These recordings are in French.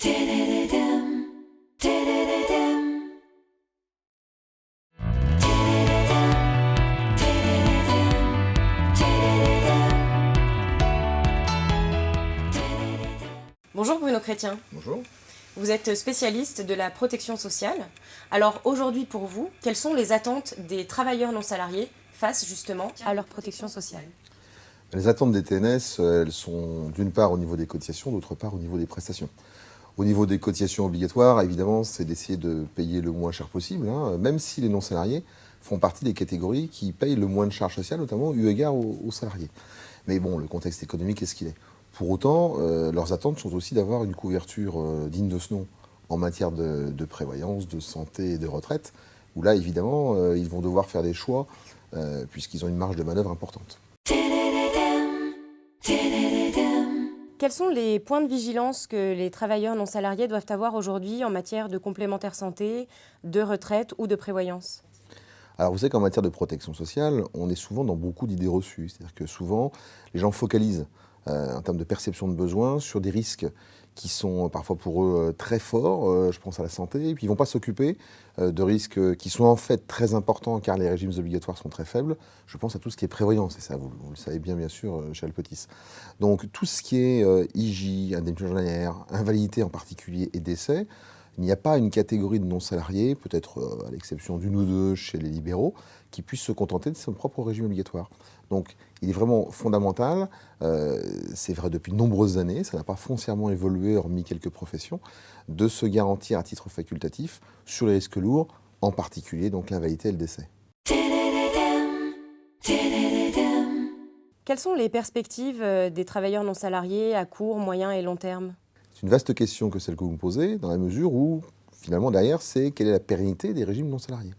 Bonjour Bruno Chrétien. Bonjour. Vous êtes spécialiste de la protection sociale. Alors aujourd'hui pour vous, quelles sont les attentes des travailleurs non salariés face justement à leur protection sociale? Les attentes des TNS, elles sont d'une part au niveau des cotisations, d'autre part au niveau des prestations. Au niveau des cotisations obligatoires, évidemment, c'est d'essayer de payer le moins cher possible, même si les non-salariés font partie des catégories qui payent le moins de charges sociales, notamment eu égard aux salariés. Mais bon, le contexte économique est ce qu'il est. Pour autant, leurs attentes sont aussi d'avoir une couverture digne de ce nom en matière de prévoyance, de santé et de retraite, où là, évidemment, ils vont devoir faire des choix puisqu'ils ont une marge de manœuvre importante. Quels sont les points de vigilance que les travailleurs non salariés doivent avoir aujourd'hui en matière de complémentaire santé, de retraite ou de prévoyance? Alors vous savez qu'en matière de protection sociale, on est souvent dans beaucoup d'idées reçues. C'est-à-dire que souvent, les gens focalisent en termes de perception de besoins sur des risques qui sont parfois pour eux très forts, je pense à la santé, et puis ils ne vont pas s'occuper de risques qui sont en fait très importants car les régimes obligatoires sont très faibles. Je pense à tout ce qui est prévoyance, et ça vous le savez bien sûr chez Alpetis. Donc tout ce qui est IJ, indemnité journalière, invalidité en particulier et décès, il n'y a pas une catégorie de non-salariés, peut-être à l'exception d'une ou deux chez les libéraux, qui puissent se contenter de son propre régime obligatoire. Donc il est vraiment fondamental, c'est vrai depuis de nombreuses années, ça n'a pas foncièrement évolué hormis quelques professions, de se garantir à titre facultatif sur les risques lourds, en particulier donc l'invalidité et le décès. Quelles sont les perspectives des travailleurs non salariés à court, moyen et long terme? C'est une vaste question que celle que vous me posez, dans la mesure où, finalement, derrière, c'est quelle est la pérennité des régimes non salariés.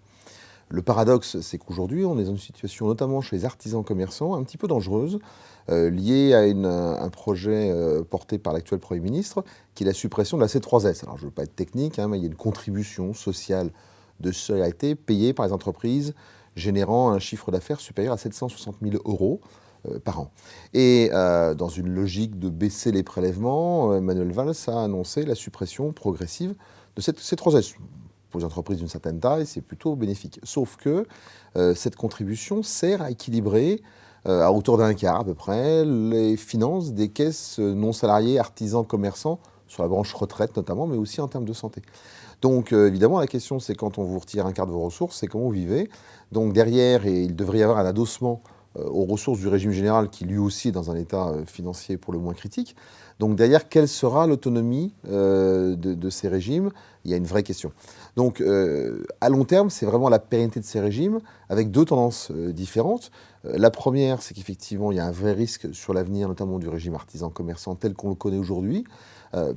Le paradoxe, c'est qu'aujourd'hui, on est dans une situation, notamment chez les artisans commerçants, un petit peu dangereuse, liée à un projet porté par l'actuel Premier ministre, qui est la suppression de la C3S. Alors, je ne veux pas être technique, mais il y a une contribution sociale de solidarité payée par les entreprises générant un chiffre d'affaires supérieur à 760 000 euros par an. Et dans une logique de baisser les prélèvements, Manuel Valls a annoncé la suppression progressive de cette C3S. Pour les entreprises d'une certaine taille, c'est plutôt bénéfique. Sauf que cette contribution sert à équilibrer à hauteur d'un quart à peu près les finances des caisses non salariées, artisans, commerçants, sur la branche retraite notamment, mais aussi en termes de santé. Donc évidemment, la question c'est quand on vous retire un quart de vos ressources, c'est comment vous vivez. Donc derrière, il devrait y avoir un adossement aux ressources du régime général qui lui aussi est dans un état financier pour le moins critique. Donc derrière, quelle sera l'autonomie de ces régimes? Il y a une vraie question. Donc à long terme, c'est vraiment la pérennité de ces régimes avec deux tendances différentes. La première, c'est qu'effectivement, il y a un vrai risque sur l'avenir, notamment du régime artisan-commerçant tel qu'on le connaît aujourd'hui.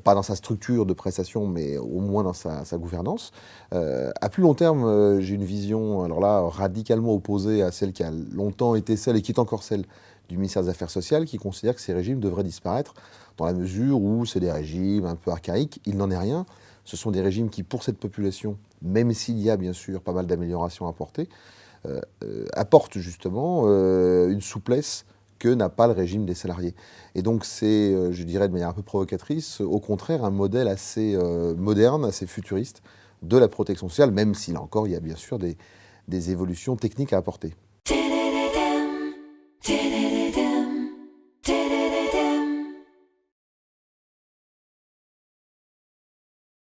Pas dans sa structure de prestation, mais au moins dans sa gouvernance. À plus long terme, j'ai une vision, alors là, radicalement opposée à celle qui a longtemps été celle et qui est encore celle du ministère des Affaires sociales, qui considère que ces régimes devraient disparaître dans la mesure où c'est des régimes un peu archaïques. Il n'en est rien. Ce sont des régimes qui, pour cette population, même s'il y a bien sûr pas mal d'améliorations à apporter, apportent justement une souplesse que n'a pas le régime des salariés. Et donc c'est, je dirais de manière un peu provocatrice, au contraire un modèle assez moderne, assez futuriste de la protection sociale, même si là encore il y a bien sûr des évolutions techniques à apporter.